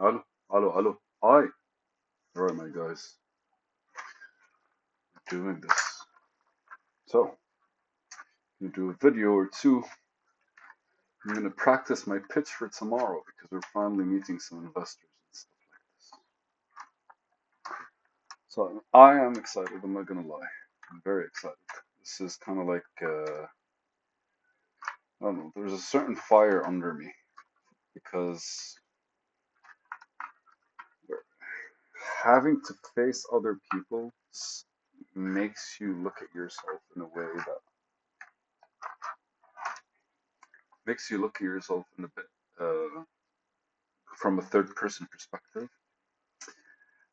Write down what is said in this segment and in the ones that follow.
Hello, hello, hello. Hi. All right, my guys, doing this. So, you do a video or two. I'm gonna practice my pitch for tomorrow because we're finally meeting some investors and stuff like this. So I am excited. I'm not gonna lie. I'm very excited. This is kind of like I don't know. There's a certain fire under me because having to face other people makes you look at yourself in a way that makes you look at yourself in a bit from a third person perspective.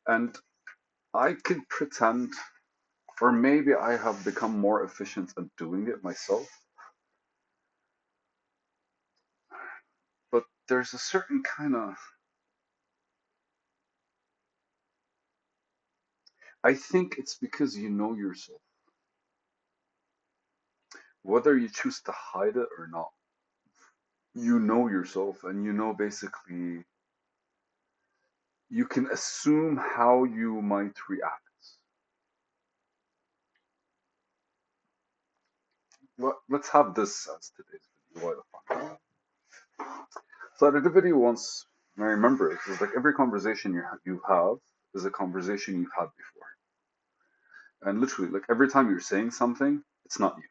And I could pretend, or maybe I have become more efficient at doing it myself, but there's a certain kind of, I think it's because you know yourself, whether you choose to hide it or not. You know yourself, and you know basically, you can assume how you might react. Let's have this as today's video. Why the fuck? So I did a video once, and I remember it. It was like every conversation you have is a conversation you've had before. And literally, like every time you're saying something, it's not you,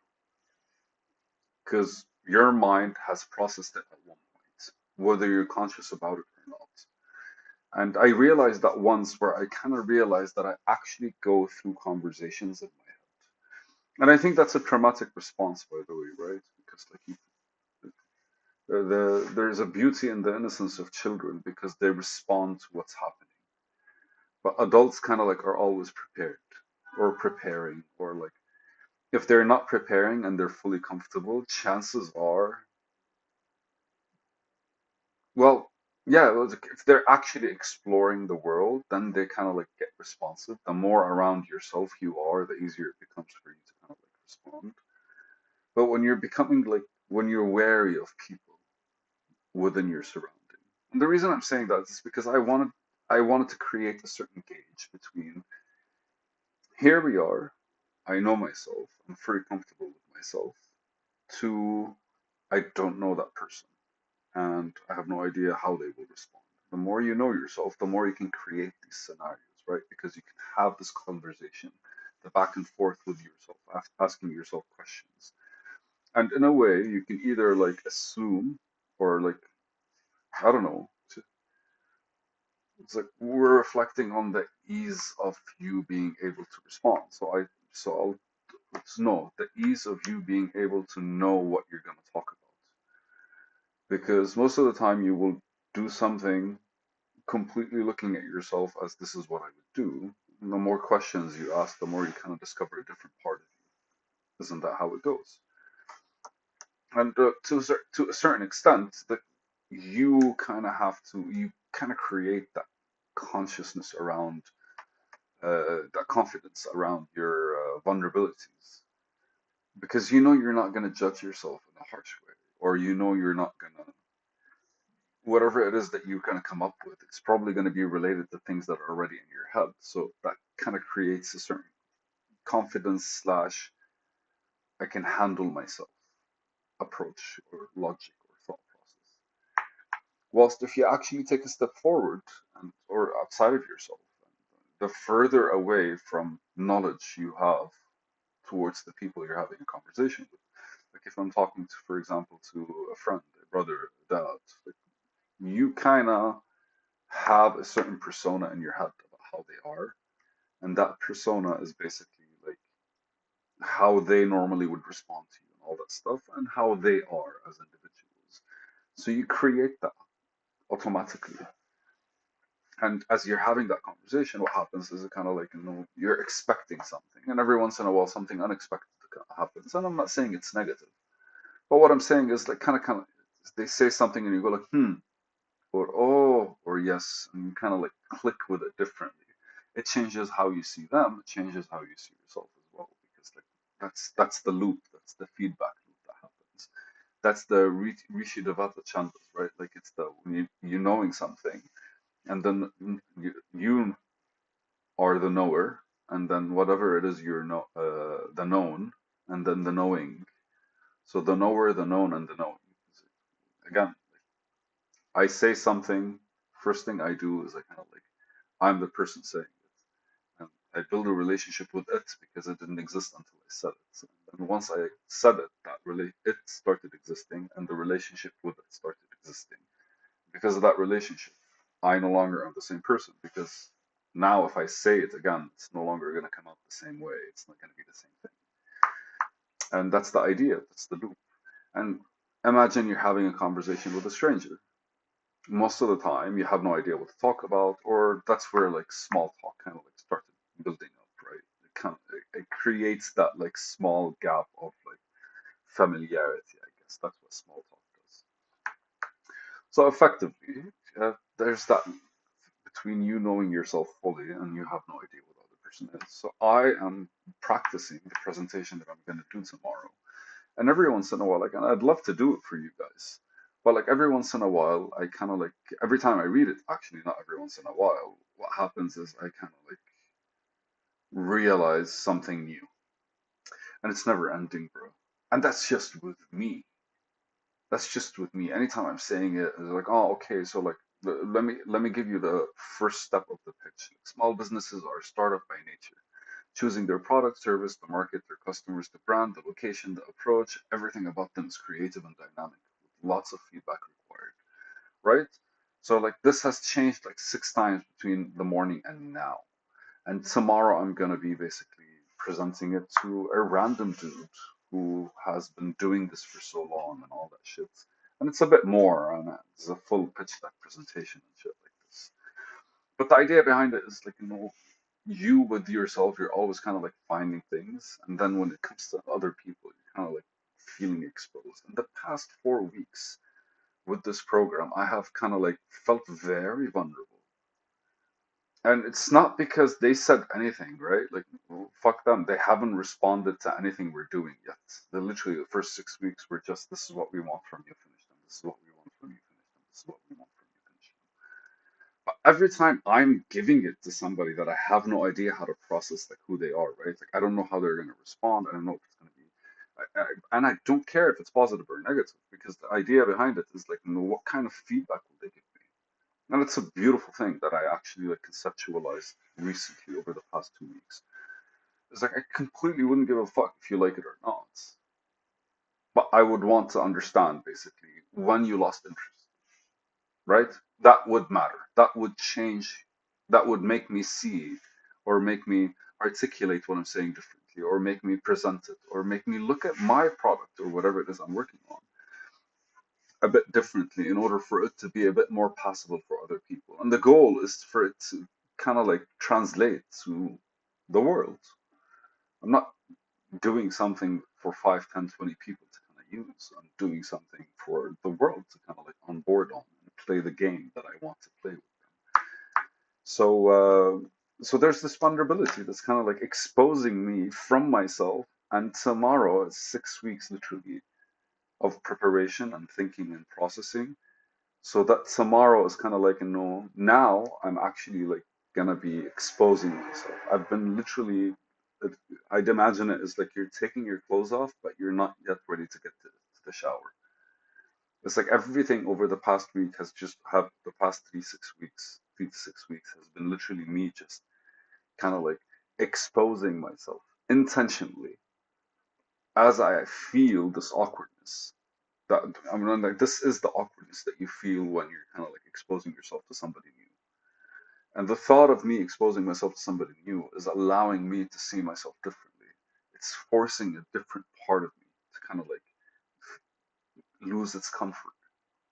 because your mind has processed it at one point, whether you're conscious about it or not. And I realized that once where I kind of realized that I actually go through conversations in my head. And I think that's a traumatic response, by the way, right? Because like there's a beauty in the innocence of children because they respond to what's happening. But adults kind of like are always prepared or preparing or like if they're not preparing and they're fully comfortable, chances are, well, yeah, like, if they're actually exploring the world, then they kind of like get responsive. The more around yourself you are, the easier it becomes for you to kind of like respond. But when you're becoming like, when you're wary of people within your surrounding, and the reason I'm saying that is because I wanted to create a certain gauge between here we are, I know myself, I'm very comfortable with myself, to I don't know that person and I have no idea how they will respond. The more you know yourself, the more you can create these scenarios, right? Because you can have this conversation, the back and forth with yourself, asking yourself questions. And in a way, you can either like assume or like, I don't know, it's like we're reflecting on the ease of you being able to respond. It's no, the ease of you being able to know what you're going to talk about. Because most of the time you will do something completely looking at yourself as this is what I would do. And the more questions you ask, the more you kind of discover a different part of you. Isn't that how it goes? And to a certain extent, that you kind of have to, you kind of create that consciousness around, that confidence around your vulnerabilities. Because you know you're not going to judge yourself in a harsh way, or you know you're not going to, whatever it is that you kind of come up with, it's probably going to be related to things that are already in your head. So that kind of creates a certain confidence slash I can handle myself approach or logic or thought process. Whilst if you actually take a step forward or outside of yourself, the further away from knowledge you have towards the people you're having a conversation with. Like if I'm talking to, for example, to a friend, a brother, a dad, like you kind of have a certain persona in your head about how they are, and that persona is basically like how they normally would respond to you and all that stuff, and how they are as individuals. So you create that automatically. And as you're having that conversation, what happens is it kind of like, you're expecting something, and every once in a while, something unexpected happens. And I'm not saying it's negative, but what I'm saying is like kind of, they say something and you go like, or oh, or yes, and you kind of like click with it differently. It changes how you see them. It changes how you see yourself as well, because like that's the loop. That's the feedback loop that happens. That's the Rishi Devata chandas, right? Like it's the when you knowing something, and then you are the knower, and then whatever it is you're the known, and then the knowing. So the knower, the known, and the knowing. Again, I say something, first thing I do is I kind of like, I'm the person saying it. And I build a relationship with it because it didn't exist until I said it. And once I said it, it started existing, and the relationship with it started existing. Because of that relationship, I no longer am the same person because now if I say it again, it's no longer going to come out the same way. It's not going to be the same thing. And that's the idea. That's the loop. And imagine you're having a conversation with a stranger. Most of the time, you have no idea what to talk about, or that's where like small talk kind of like started building up, right? It creates that like small gap of like familiarity, I guess. That's what small talk does. So effectively, there's that between you knowing yourself fully and you have no idea what the other person is. So I am practicing the presentation that I'm going to do tomorrow. And every once in a while, like, and I'd love to do it for you guys, but like every once in a while, I kind of like, every time I read it, actually, not every once in a while, what happens is I kind of like realize something new. And it's never ending, bro. And that's just with me. That's just with me. Anytime I'm saying it, it's like, oh, okay, so like, let me give you the first step of the pitch. Like, small businesses are startup by nature, choosing their product, service, the market, their customers, the brand, the location, the approach. Everything about them is creative and dynamic, with lots of feedback required, right? So like this has changed like 6 times between the morning and now. And tomorrow I'm gonna be basically presenting it to a random dude who has been doing this for so long and all that shit. And it's a bit more, and it's a full pitch deck presentation and shit like this. But the idea behind it is like, you with yourself, you're always kind of like finding things, and then when it comes to other people, you're kind of like feeling exposed. In the past 4 weeks with this program, I have kind of like felt very vulnerable. And it's not because they said anything, right? Like, well, fuck them. They haven't responded to anything we're doing yet. They're literally the first 6 weeks were just, this is what we want from you, finish them. This is what we want from you, finish them. This is what we want from you, finish them. But every time I'm giving it to somebody that I have no idea how to process, like who they are, right? Like, I don't know how they're going to respond. I don't know if it's going to be, and I don't care if it's positive or negative because the idea behind it is like, what kind of feedback will they give me? And it's a beautiful thing that I actually like conceptualized recently over the past 2 weeks. It's like I completely wouldn't give a fuck if you like it or not, but I would want to understand basically when you lost interest, right? That would matter. That would change. That would make me see or make me articulate what I'm saying differently or make me present it or make me look at my product or whatever it is I'm working on a bit differently in order for it to be a bit more passable for other people. And the goal is for it to kind of like translate to the world. I'm not doing something for 5, 10, 20 people to kind of use. I'm doing something for the world to kind of like on board on and play the game that I want to play with them. So there's this vulnerability that's kind of like exposing me from myself. And tomorrow is 6 weeks literally of preparation and thinking and processing. So that tomorrow is kind of like, now I'm actually like gonna be exposing myself. I've been literally, I'd imagine it as like you're taking your clothes off, but you're not yet ready to get to the shower. It's like everything over the past week has just have the past 3 to 6 weeks, 3 to 6 weeks has been literally me just kind of like exposing myself intentionally as I feel this awkwardness. That I mean, like this is the awkwardness that you feel when you're kind of like exposing yourself to somebody new. And the thought of me exposing myself to somebody new is allowing me to see myself differently. It's forcing a different part of me to kind of like lose its comfort.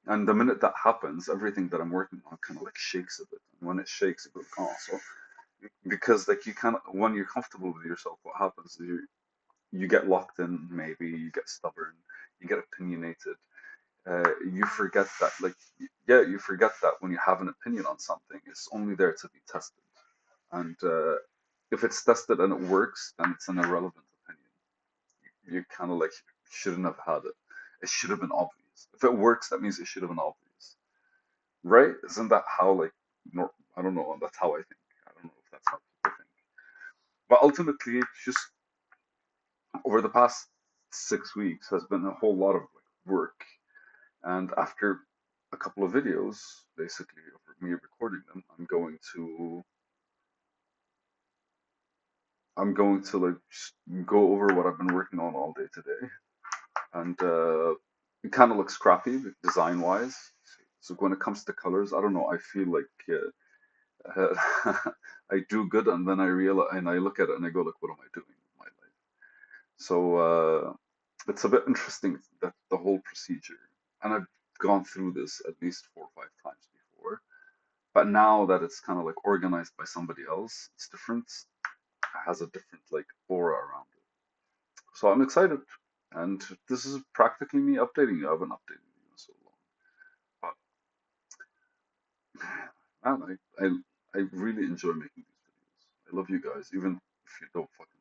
And the minute that happens, everything that I'm working on kind of like shakes a bit. And when it shakes, it goes, oh, so because like you kind of when you're comfortable with yourself, what happens is you get locked in, maybe you get stubborn, you get opinionated, you forget that you forget that when you have an opinion on something it's only there to be tested, and if it's tested and it works then it's an irrelevant opinion. You kind of like shouldn't have had it. It should have been obvious. If it works that means it should have been obvious, right? Isn't that how like I don't know. That's how I think. I don't know if that's how people think. But ultimately, it's just over the past 6 weeks has been a whole lot of like work. And after a couple of videos, basically of me recording them, I'm going to like just go over what I've been working on all day today, and it kind of looks crappy design wise. So when it comes to colors, I don't know. I feel like I do good, and then I realize, and I look at it and I go like, what am I doing with my life? So it's a bit interesting that the whole procedure, and I've gone through this at least 4 or 5 times before, but now that it's kind of like organized by somebody else, it's different. It has a different like aura around it. So I'm excited, and this is practically me updating you. I haven't updated you in so long, but man, I really enjoy making these videos. I love you guys, even if you don't fucking